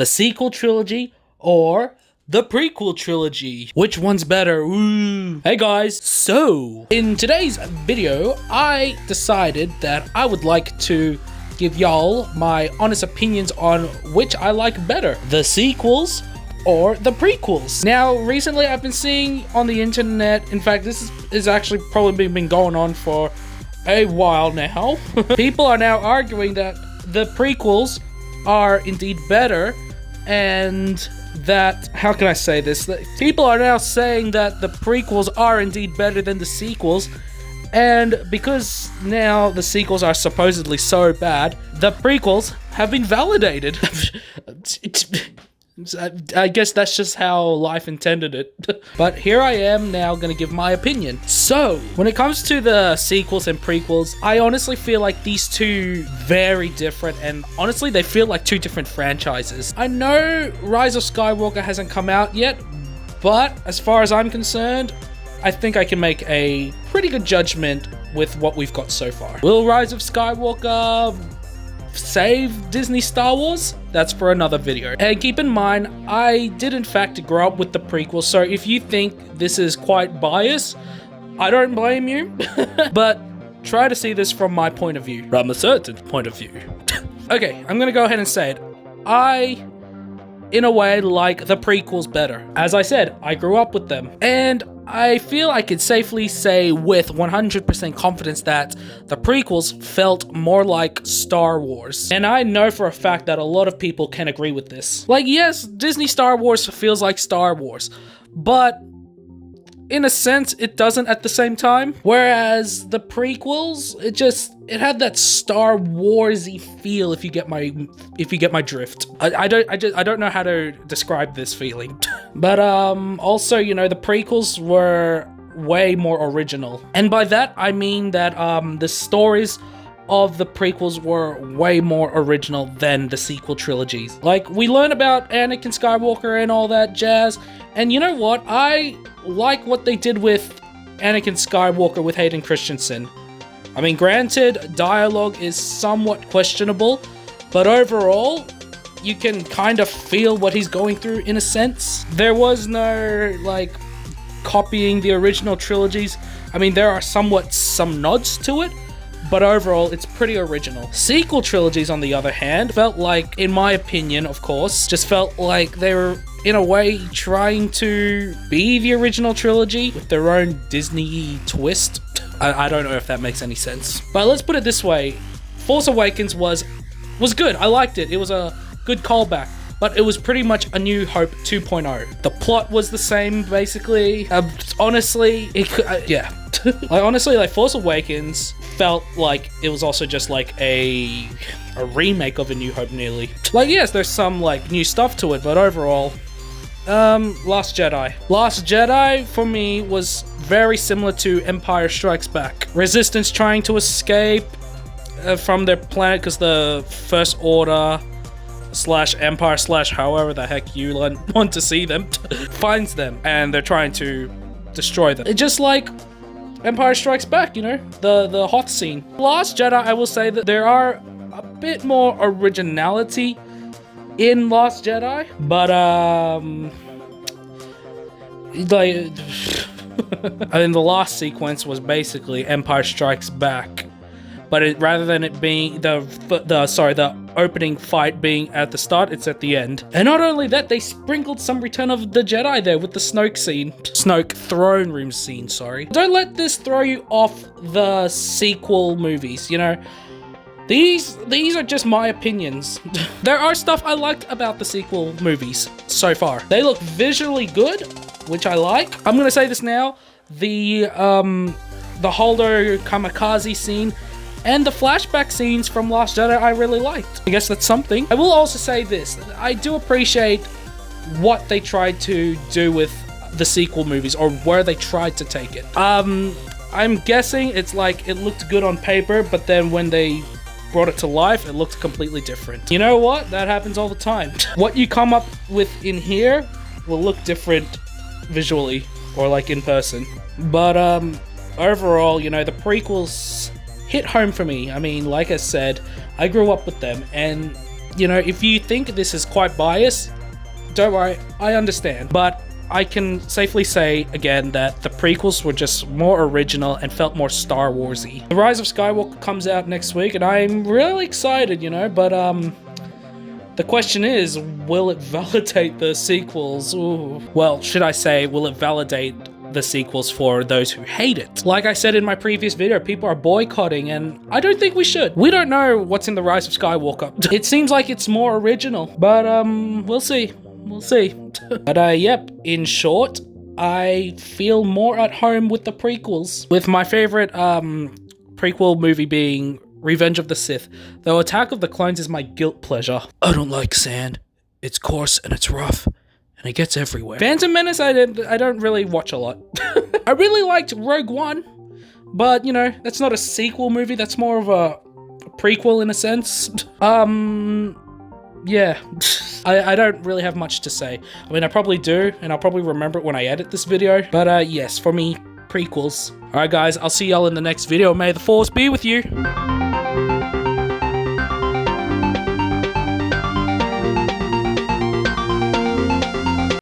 The sequel trilogy or the prequel trilogy? Which one's better? Ooh. Hey guys, so in today's video, I decided that I would like to give y'all my honest opinions on which I like better, the sequels or the prequels. Now, recently I've been seeing on the internet, in fact, this is actually probably been going on for a while now. People are now arguing that the prequels are indeed better, and that, how can I say this? People are now saying that the prequels are indeed better than the sequels, and because now the sequels are supposedly so bad, the prequels have been validated. I guess that's just how life intended it. But here I am now gonna give my opinion. So, when it comes to the sequels and prequels, I honestly feel like these two very different, and honestly they feel like two different franchises. I know Rise of Skywalker hasn't come out yet, but as far as I'm concerned, I think I can make a pretty good judgment with what we've got so far. Will Rise of Skywalker save Disney Star Wars? That's for another video. And keep in mind, I did in fact grow up with the prequels, so if you think this is quite biased, I don't blame you. But try to see this from my point of view, from a certain point of view. Okay, I'm gonna go ahead and say it. I, in a way, like the prequels better. As I said, I grew up with them, and I feel I could safely say with 100% confidence that the prequels felt more like Star Wars. And I know for a fact that a lot of people can agree with this. Like, yes, Disney Star Wars feels like Star Wars, but in a sense, it doesn't at the same time. Whereas the prequels, it had that Star Wars-y feel, if you get my drift. I don't know how to describe this feeling. But also, you know, the prequels were way more original. And by that, I mean that the stories of the prequels were way more original than the sequel trilogies. Like, we learn about Anakin Skywalker and all that jazz, and you know what? I like what they did with Anakin Skywalker with Hayden Christensen. I mean, granted, dialogue is somewhat questionable, but overall, you can kind of feel what he's going through in a sense. There was no, like, copying the original trilogies. I mean, there are some nods to it, but overall, it's pretty original. Sequel trilogies, on the other hand, felt like, in my opinion, of course, just felt like they were, in a way, trying to be the original trilogy with their own Disney twist. I don't know if that makes any sense. But let's put it this way. Force Awakens was good. I liked it. It was a good callback. But it was pretty much A New Hope 2.0. The plot was the same, basically. Honestly, yeah. Like, honestly, like, Force Awakens felt like it was also just like a remake of A New Hope, nearly. Like, yes, there's some, like, new stuff to it, but overall, Last Jedi. Last Jedi, for me, was very similar to Empire Strikes Back. Resistance trying to escape from their planet because the First Order / Empire / however the heck you want to see them finds them, and they're trying to destroy them. It's just like Empire Strikes Back, you know, the Hoth scene. Last Jedi, I will say that there are a bit more originality in Last Jedi, but like, I mean, the last sequence was basically Empire Strikes Back, but rather than it being the opening fight being at the start, it's at the end. And not only that, they sprinkled some Return of the Jedi there with the Snoke throne room scene, sorry. Don't let this throw you off the sequel movies, you know. These are just my opinions. There are stuff I liked about the sequel movies so far. They look visually good, which I like. I'm gonna say this now. The Holdo kamikaze scene and the flashback scenes from Last Jedi I really liked. I guess that's something. I will also say this. I do appreciate what they tried to do with the sequel movies, or where they tried to take it. I'm guessing it's like it looked good on paper, but then when they brought it to life, it looked completely different. You know what? That happens all the time. What you come up with in here will look different visually, or like in person. But overall, you know, the prequels hit home for me. I mean, like I said, I grew up with them, and You know, if you think this is quite biased, don't worry, I understand. But I can safely say, again, that the prequels were just more original and felt more Star Wars-y. The Rise of Skywalker comes out next week, and I'm really excited, you know, but, the question is, will it validate the sequels? Ooh. Well, should I say, will it validate the sequels for those who hate it? Like I said in my previous video, people are boycotting, and I don't think we should. We don't know what's in The Rise of Skywalker. It seems like it's more original, but, we'll see. We'll see. But, yep, in short, I feel more at home with the prequels, with my favorite, prequel movie being Revenge of the Sith, though Attack of the Clones is my guilt pleasure. I don't like sand. It's coarse and it's rough, and it gets everywhere. Phantom Menace, I don't really watch a lot. I really liked Rogue One, but, you know, that's not a sequel movie, that's more of a prequel in a sense. Yeah. I don't really have much to say. I mean, I probably do, and I'll probably remember it when I edit this video, but yes, for me, prequels. Alright guys, I'll see y'all in the next video. May the Force be with you.